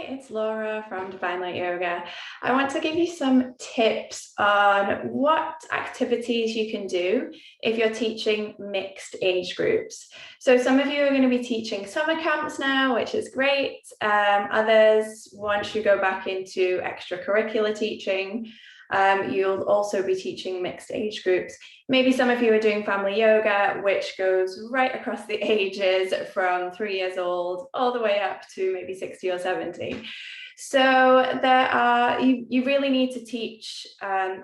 it's Laura from Divine Light Yoga. I want to give you some tips on what activities you can do if you're teaching mixed age groups. So some of you are going to be teaching summer camps now, which is great. Others, once you go back into extracurricular teaching, you'll also be teaching mixed age groups. Maybe some of you are doing family yoga, which goes right across the ages from 3 years old all the way up to maybe 60 or 70. So you really need to teach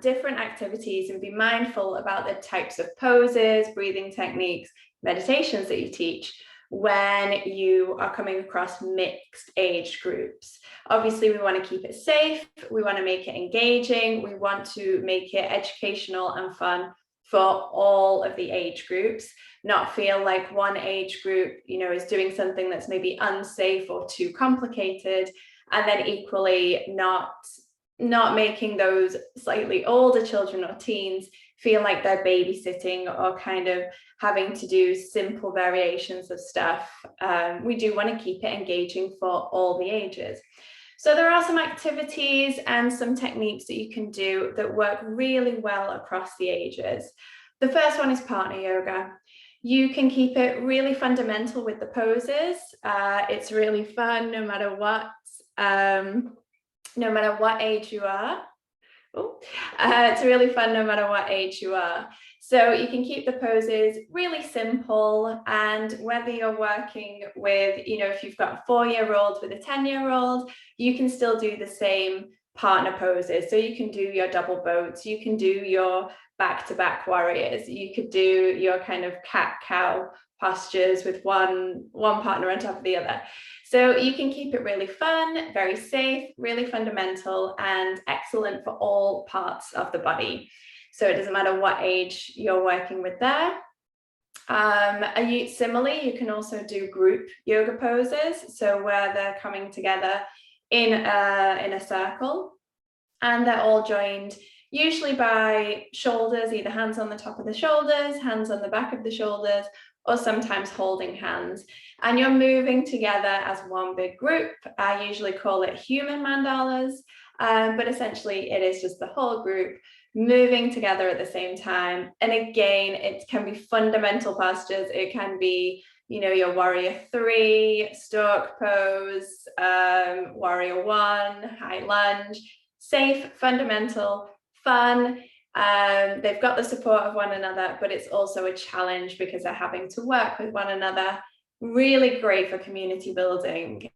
different activities and be mindful about the types of poses, breathing techniques, meditations that you teach when you are coming across mixed age groups. Obviously, we want to keep it safe. We want to make it engaging. We want to make it educational and fun for all of the age groups, not feel like one age group, is doing something that's maybe unsafe or too complicated, and then equally not making those slightly older children or teens feel like they're babysitting or kind of having to do simple variations of stuff. We do want to keep it engaging for all the ages. So there are some activities and some techniques that you can do that work really well across the ages. The first one is partner yoga. You can keep it really fundamental with the poses. It's really fun no matter what age you are. It's really fun no matter what age you are. So you can keep the poses really simple, and whether you're working with, if you've got a 4-year-old with a 10-year-old, you can still do the same partner poses. So you can do your double boats, you can do your back-to-back warriors, you could do your kind of cat-cow postures with one partner on top of the other. So you can keep it really fun, very safe, really fundamental, and excellent for all parts of the body. So it doesn't matter what age you're working with there. Similarly, you can also do group yoga poses, so where they're coming together in a circle, and they're all joined usually by shoulders, either hands on the top of the shoulders, hands on the back of the shoulders, or sometimes holding hands. And you're moving together as one big group. I usually call it human mandalas, but essentially it is just the whole group moving together at the same time. And again, it can be fundamental postures. It can be, your warrior 3, stork pose, warrior 1, high lunge, safe, fundamental, fun. They've got the support of one another, but it's also a challenge because they're having to work with one another. Really great for community building.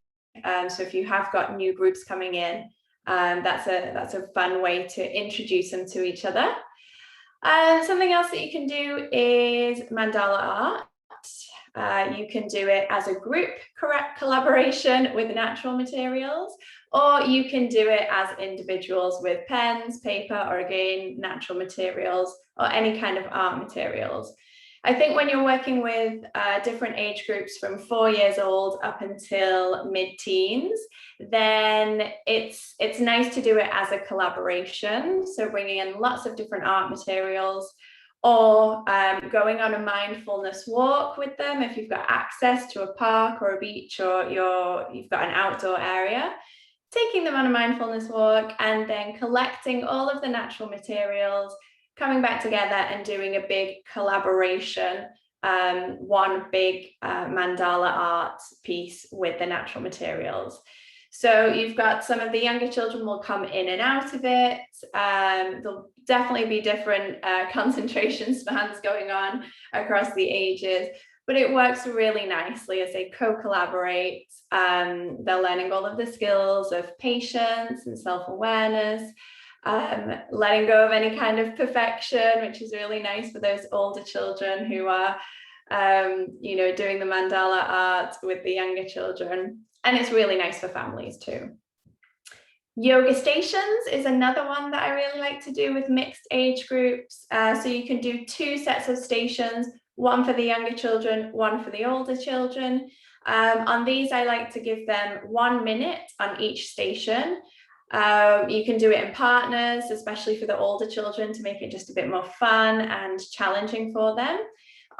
So if you have got new groups coming in, that's a fun way to introduce them to each other. Something else that you can do is mandala art. You can do it as a group collaboration with natural materials, or you can do it as individuals with pens, paper, or again, natural materials, or any kind of art materials. I think when you're working with different age groups from 4 years old up until mid-teens, then it's nice to do it as a collaboration. So bringing in lots of different art materials, or going on a mindfulness walk with them if you've got access to a park or a beach, or you've got an outdoor area, taking them on a mindfulness walk and then collecting all of the natural materials, coming back together and doing a big collaboration, one big mandala art piece with the natural materials. So you've got some of the younger children will come in and out of it. There'll definitely be different concentration spans going on across the ages, but it works really nicely as they co-collaborate. They're learning all of the skills of patience and self-awareness, letting go of any kind of perfection, which is really nice for those older children who are, doing the mandala art with the younger children. And it's really nice for families too. Yoga stations is another one that I really like to do with mixed age groups. So you can do 2 sets of stations, one for the younger children, one for the older children. On these, I like to give them 1 minute on each station. You can do it in partners, especially for the older children, to make it just a bit more fun and challenging for them.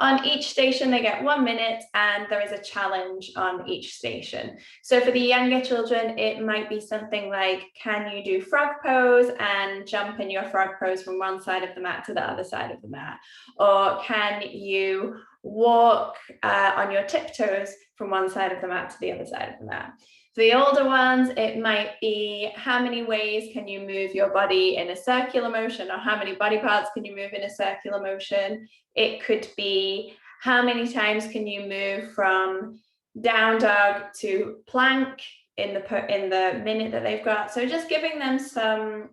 On each station, they get 1 minute, and there is a challenge on each station. So for the younger children, it might be something like, can you do frog pose and jump in your frog pose from one side of the mat to the other side of the mat? Or can you walk on your tiptoes from one side of the mat to the other side of the mat? For the older ones, it might be, how many ways can you move your body in a circular motion, or how many body parts can you move in a circular motion? It could be, how many times can you move from down dog to plank in the minute that they've got? So just giving them some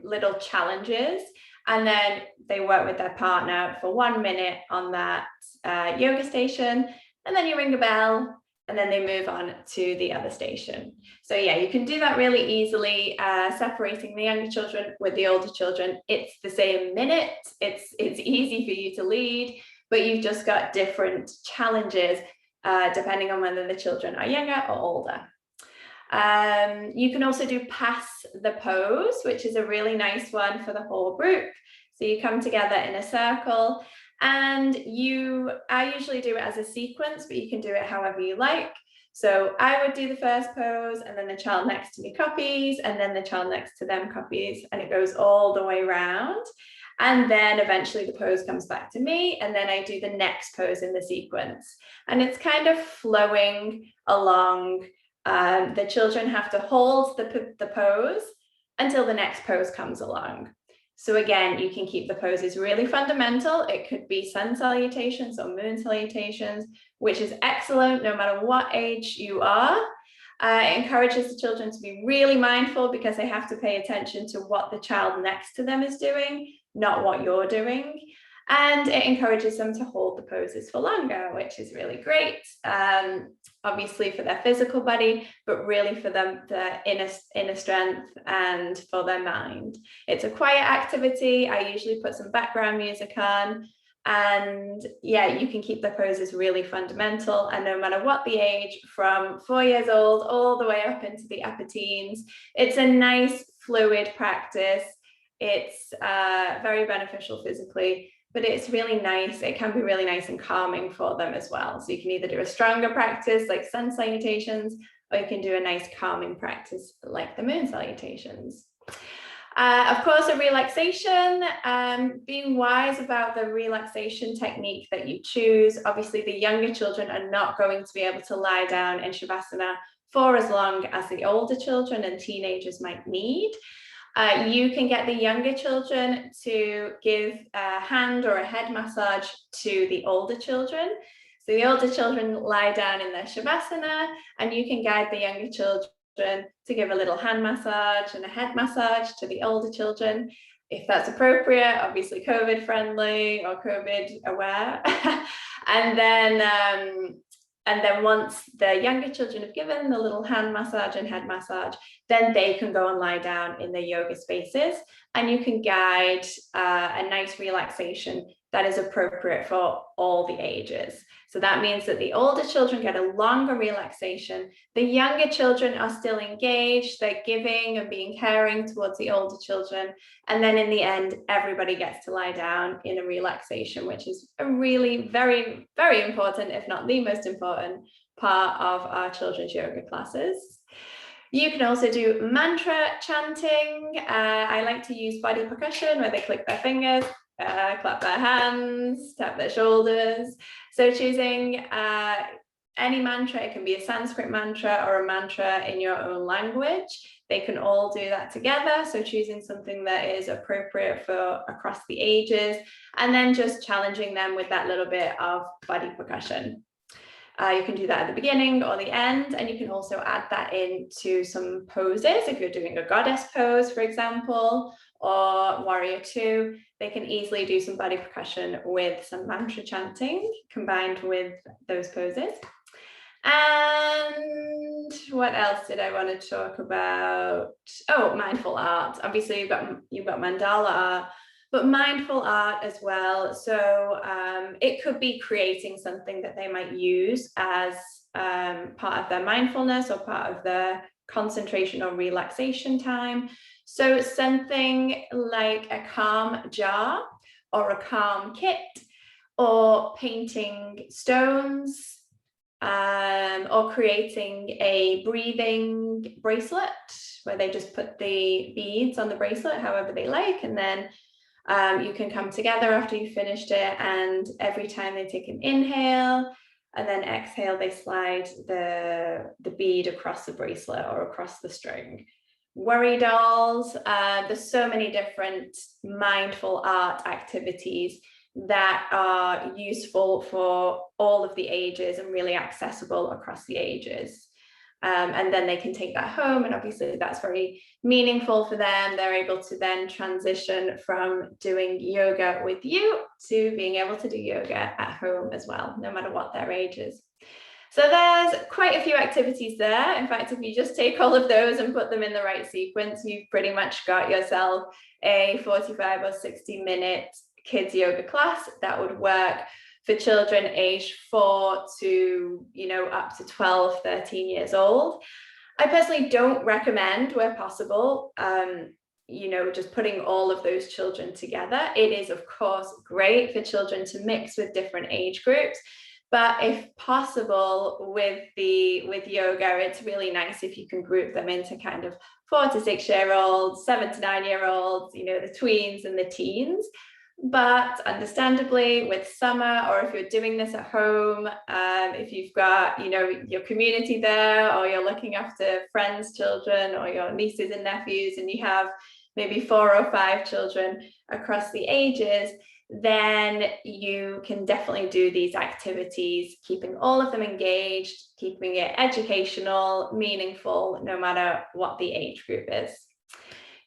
little challenges, and then they work with their partner for 1 minute on that yoga station, and then you ring a bell, and then they move on to the other station. So yeah, you can do that really easily, separating the younger children with the older children. It's the same minute, it's easy for you to lead, but you've just got different challenges depending on whether the children are younger or older. You can also do pass the pose, which is a really nice one for the whole group. So you come together in a circle, and I usually do it as a sequence, but you can do it however you like. So I would do the first pose, and then the child next to me copies, and then the child next to them copies, and it goes all the way around. And then eventually the pose comes back to me, and then I do the next pose in the sequence. And it's kind of flowing along. The children have to hold the pose until the next pose comes along. So again, you can keep the poses really fundamental. It could be sun salutations or moon salutations, which is excellent no matter what age you are. It encourages the children to be really mindful, because they have to pay attention to what the child next to them is doing, not what you're doing. And it encourages them to hold the poses for longer, which is really great. Obviously for their physical body, but really for them, their inner strength and for their mind. It's a quiet activity. I usually put some background music on, and yeah, you can keep the poses really fundamental, and no matter what the age, from 4 years old all the way up into the upper teens, it's a nice fluid practice. It's very beneficial physically, but it's really nice. It can be really nice and calming for them as well. So you can either do a stronger practice like sun salutations, or you can do a nice calming practice like the moon salutations. Of course, a relaxation, being wise about the relaxation technique that you choose. Obviously, the younger children are not going to be able to lie down in Shavasana for as long as the older children and teenagers might need. You can get the younger children to give a hand or a head massage to the older children. So the older children lie down in their Shavasana, and you can guide the younger children to give a little hand massage and a head massage to the older children, if that's appropriate, obviously COVID friendly or COVID aware. And then once the younger children have given the little hand massage and head massage, then they can go and lie down in the yoga spaces, and you can guide a nice relaxation that is appropriate for all the ages. So that means that the older children get a longer relaxation. The younger children are still engaged, they're giving and being caring towards the older children. And then in the end, everybody gets to lie down in a relaxation, which is a really very, very important, if not the most important part of our children's yoga classes. You can also do mantra chanting. I like to use body percussion, where they click their fingers, clap their hands, tap their shoulders. So choosing any mantra, it can be a Sanskrit mantra or a mantra in your own language. They can all do that together. So choosing something that is appropriate for across the ages, and then just challenging them with that little bit of body percussion. You can do that at the beginning or the end, and you can also add that into some poses. If you're doing a goddess pose, for example, or warrior two, they can easily do some body percussion with some mantra chanting combined with those poses. And what else did I want to talk about? Oh, mindful art. Obviously, you've got mandala art, but mindful art as well. So it could be creating something that they might use as part of their mindfulness or part of their concentration or relaxation time. So something like a calm jar or a calm kit, or painting stones, or creating a breathing bracelet where they just put the beads on the bracelet however they like, and then you can come together after you've finished it, and every time they take an inhale and then exhale, they slide the bead across the bracelet or across the string. Worry dolls, there's so many different mindful art activities that are useful for all of the ages and really accessible across the ages. And then they can take that home, and obviously that's very meaningful for them. They're able to then transition from doing yoga with you to being able to do yoga at home as well, no matter what their age is. So there's quite a few activities there. In fact, if you just take all of those and put them in the right sequence, you've pretty much got yourself a 45 or 60-minute kids yoga class that would work for children aged 4 to, up to 12, 13 years old. I personally don't recommend, where possible, just putting all of those children together. It is, of course, great for children to mix with different age groups. But if possible, with yoga, it's really nice if you can group them into kind of 4 to 6-year-olds, 7 to 9-year-olds, the tweens and the teens. But understandably, with summer, or if you're doing this at home, if you've got, your community there, or you're looking after friends' children or your nieces and nephews, and you have maybe 4 or 5 children across the ages, then you can definitely do these activities, keeping all of them engaged, keeping it educational, meaningful, no matter what the age group is.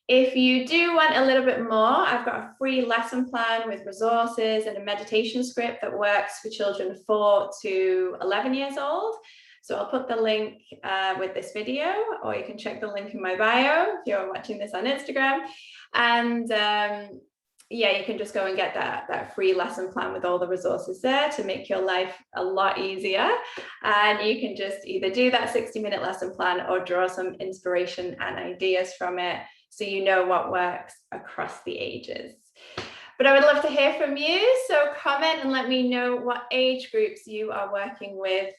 If you do want a little bit more, I've got a free lesson plan with resources and a meditation script that works for children 4 to 11 years old. So I'll put the link with this video, or you can check the link in my bio if you're watching this on Instagram. And you can just go and get that free lesson plan with all the resources there to make your life a lot easier. And you can just either do that 60-minute lesson plan or draw some inspiration and ideas from it, so you know what works across the ages. But I would love to hear from you. So comment and let me know what age groups you are working with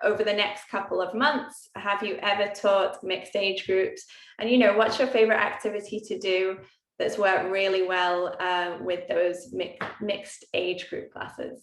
over the next couple of months. Have you ever taught mixed age groups? And what's your favorite activity to do that's worked really well with those mixed age group classes?